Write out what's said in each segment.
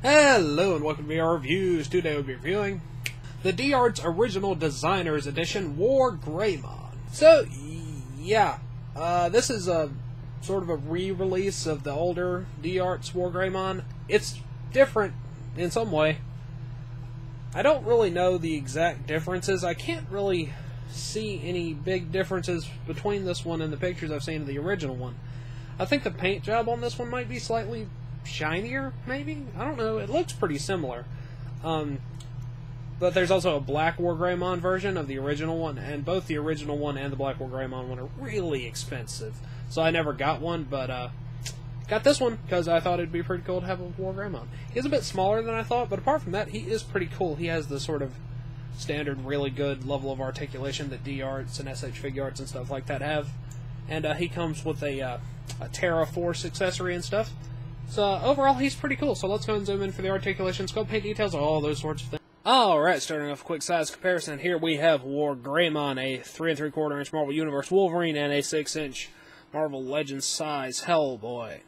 Hello and welcome to our reviews. Today we'll be reviewing the D-Arts Original Designers Edition Wargreymon. So, yeah, this is a sort of a re-release of the older D-Arts Wargreymon. It's different in some way. I don't really know the exact differences. I can't really see any big differences between this one and the pictures I've seen of the original one. I think the paint job on this one might be slightly shinier, maybe? I don't know. It looks pretty similar. But there's also a black Wargreymon version of the original one, and both the original one and the black Wargreymon one are really expensive. So I never got one, but got this one because I thought it'd be pretty cool to have a Wargreymon. He's a bit smaller than I thought, but apart from that, he is pretty cool. He has the sort of standard, really good level of articulation that D-Arts and SH Figuarts and stuff like that have. And he comes with a Terra Force accessory and stuff. So, overall, he's pretty cool. So, let's go and zoom in for the articulation, sculpt, paint details, all those sorts of things. Alright, starting off a quick size comparison. Here we have Wargreymon, a 3 3/4 inch Marvel Universe Wolverine, and a 6-inch Marvel Legends size Hellboy.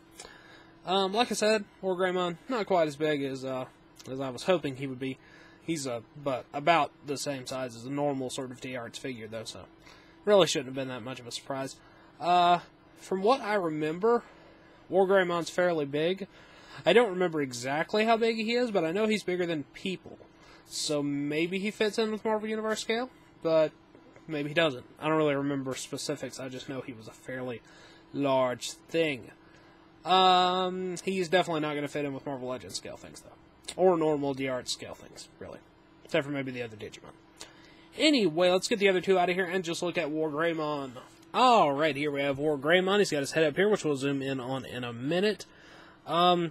Like I said, Wargreymon, not quite as big as I was hoping he would be. He's but about the same size as a normal sort of D-Arts figure, though, so really shouldn't have been that much of a surprise. From what I remember, Wargreymon's fairly big. I don't remember exactly how big he is, but I know he's bigger than people. So maybe he fits in with Marvel Universe scale, but maybe he doesn't. I don't really remember specifics. I just know he was a fairly large thing. He's definitely not going to fit in with Marvel Legends scale things, though. Or normal D-Arts scale things, really. Except for maybe the other Digimon. Anyway, let's get the other two out of here and just look at Wargreymon. Alright, here we have Wargreymon. He's got his head up here, which we'll zoom in on in a minute. All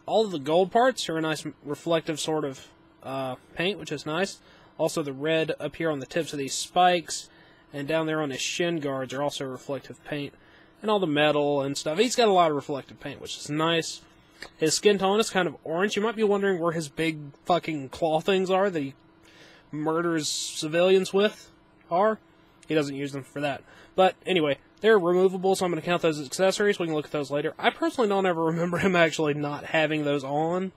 of the gold parts are a nice reflective sort of paint, which is nice. Also, the red up here on the tips of these spikes, and down there on his shin guards are also reflective paint. And all the metal and stuff. He's got a lot of reflective paint, which is nice. His skin tone is kind of orange. You might be wondering where his big fucking claw things are that he murders civilians with are. He doesn't use them for that. But anyway, they're removable, so I'm going to count those as accessories. We can look at those later. I personally don't ever remember him actually not having those on.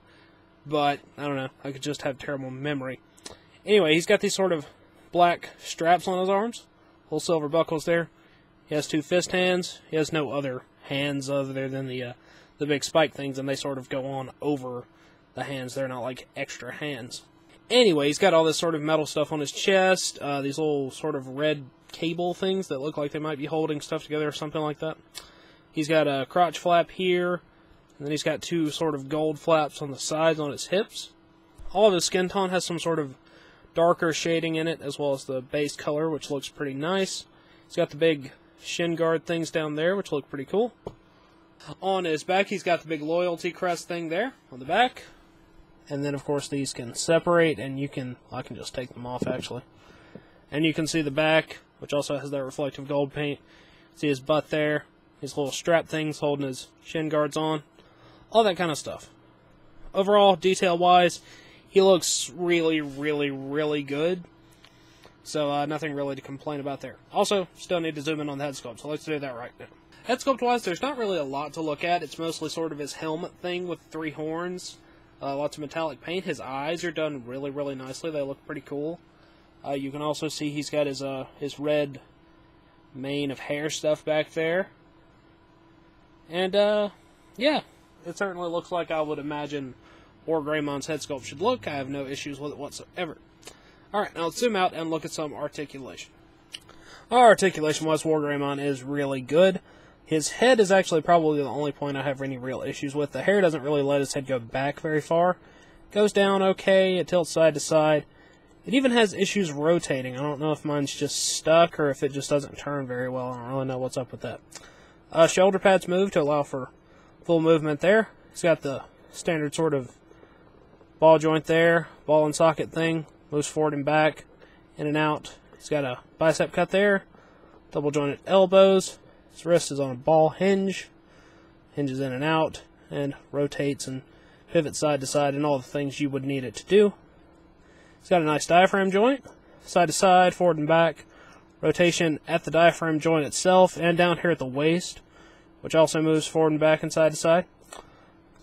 But, I don't know. I could just have terrible memory. Anyway, he's got these sort of black straps on his arms. Little silver buckles there. He has two fist hands. He has no other hands other than the big spike things, and they sort of go on over the hands. They're not like extra hands. Anyway, he's got all this sort of metal stuff on his chest. These little sort of red cable things that look like they might be holding stuff together or something like that. He's got a crotch flap here, and then he's got two sort of gold flaps on the sides on his hips. All of his skin tone has some sort of darker shading in it, as well as the base color, which looks pretty nice. He's got the big shin guard things down there, which look pretty cool. On his back, he's got the big loyalty crest thing there on the back. And then, of course, these can separate, and I can just take them off, actually. And you can see the back, which also has that reflective gold paint. See his butt there, his little strap things holding his shin guards on. All that kind of stuff. Overall, detail-wise, he looks really, really, really good. So, nothing really to complain about there. Also, still need to zoom in on the head sculpt, so let's do that right now. Head sculpt-wise, there's not really a lot to look at. It's mostly sort of his helmet thing with 3 horns. Lots of metallic paint. His eyes are done really, really nicely. They look pretty cool. You can also see he's got his red mane of hair stuff back there. And, yeah, it certainly looks like I would imagine Wargreymon's head sculpt should look. I have no issues with it whatsoever. Alright, now let's zoom out and look at some articulation. Articulation-wise, Wargreymon is really good. His head is actually probably the only point I have any real issues with. The hair doesn't really let his head go back very far. It goes down okay, it tilts side to side. It even has issues rotating. I don't know if mine's just stuck or if it just doesn't turn very well. I don't really know what's up with that. Shoulder pads move to allow for full movement there. He's got the standard sort of ball joint there, ball and socket thing. Moves forward and back, in and out. He's got a bicep cut there, double jointed elbows. His wrist is on a ball hinge, hinges in and out, and rotates and pivots side to side, and all the things you would need it to do. He's got a nice diaphragm joint, side to side, forward and back, rotation at the diaphragm joint itself, and down here at the waist, which also moves forward and back and side to side.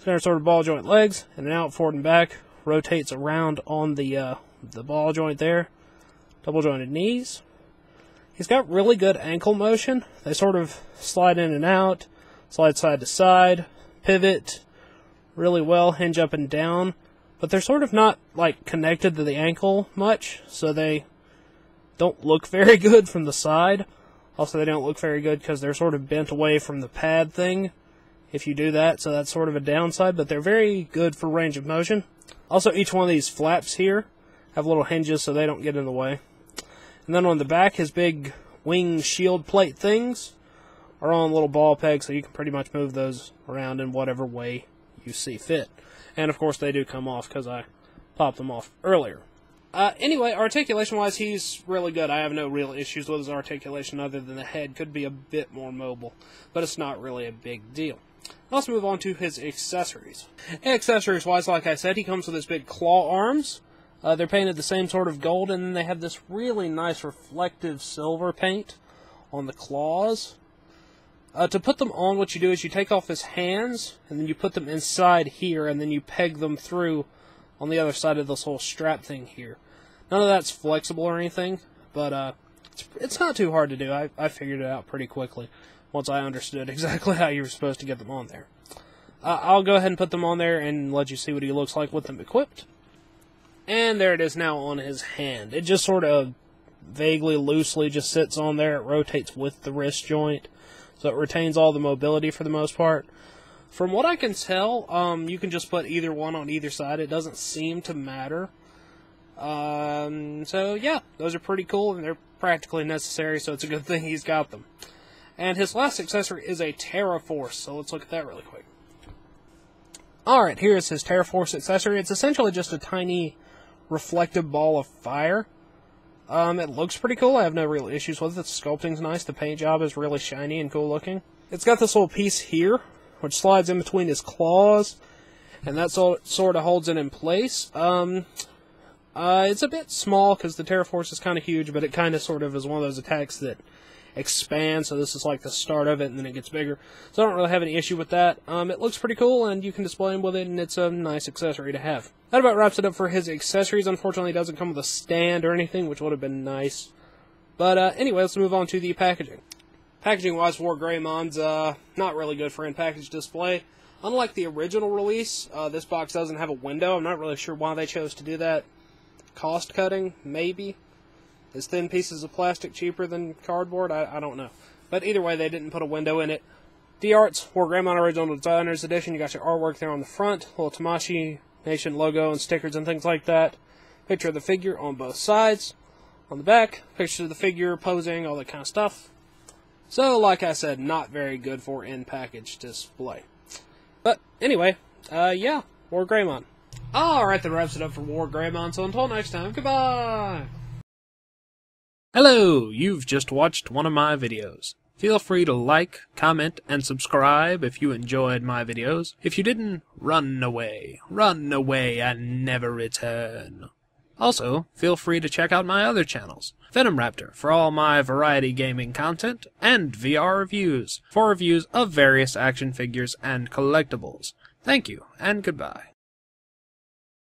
Standard sort of ball joint legs, and an out forward and back. Rotates around on the ball joint there. Double jointed knees. He's got really good ankle motion. They sort of slide in and out, slide side to side, pivot really well, hinge up and down. But they're sort of not, like, connected to the ankle much, so they don't look very good from the side. Also, they don't look very good because they're sort of bent away from the pad thing if you do that, so that's sort of a downside, but they're very good for range of motion. Also, each one of these flaps here have little hinges so they don't get in the way. And then on the back, his big wing shield plate things are on little ball pegs, so you can pretty much move those around in whatever way you see fit. And, of course, they do come off because I popped them off earlier. Anyway, articulation-wise, he's really good. I have no real issues with his articulation other than the head could be a bit more mobile, but it's not really a big deal. Let's move on to his accessories. Accessories-wise, like I said, he comes with his big claw arms. They're painted the same sort of gold, and then they have this really nice reflective silver paint on the claws. To put them on, what you do is you take off his hands, and then you put them inside here, and then you peg them through on the other side of this whole strap thing here. None of that's flexible or anything, but it's not too hard to do. I figured it out pretty quickly once I understood exactly how you were supposed to get them on there. I'll go ahead and put them on there and let you see what he looks like with them equipped. And there it is now on his hand. It just sort of vaguely, loosely just sits on there. It rotates with the wrist joint, so it retains all the mobility for the most part. From what I can tell, you can just put either one on either side. It doesn't seem to matter. So yeah, those are pretty cool, and they're practically necessary, so it's a good thing he's got them. And his last accessory is a Terra Force, so let's look at that really quick. Alright, here is his Terra Force accessory. It's essentially just a tiny reflective ball of fire. It looks pretty cool. I have no real issues with it. The sculpting's nice. The paint job is really shiny and cool looking. It's got this little piece here, which slides in between his claws, and that sort of holds it in place. It's a bit small because the Terra Force is kind of huge, but it kind of sort of is one of those attacks that expands, so this is like the start of it, and then it gets bigger. So I don't really have any issue with that. It looks pretty cool, and you can display him with it, and it's a nice accessory to have. That about wraps it up for his accessories. Unfortunately, it doesn't come with a stand or anything, which would have been nice. But anyway, let's move on to the packaging. Packaging-wise, Wargreymon's not really good for in-package display. Unlike the original release, this box doesn't have a window. I'm not really sure why they chose to do that. Cost cutting, maybe. Is thin pieces of plastic cheaper than cardboard? I don't know. But either way, they didn't put a window in it. D-Arts, Wargreymon Original Designers Edition. You got your artwork there on the front. Little Tamashii Nation logo and stickers and things like that. Picture of the figure on both sides. On the back, picture of the figure posing, all that kind of stuff. So, like I said, not very good for in-package display. But, anyway, yeah, Wargreymon. Alright, that wraps it up for Wargreymon, so until next time, goodbye! Hello, you've just watched one of my videos. Feel free to like, comment, and subscribe if you enjoyed my videos. If you didn't, run away and never return. Also, feel free to check out my other channels, Venom Raptor for all my variety gaming content, and VR Reviews for reviews of various action figures and collectibles. Thank you, and goodbye.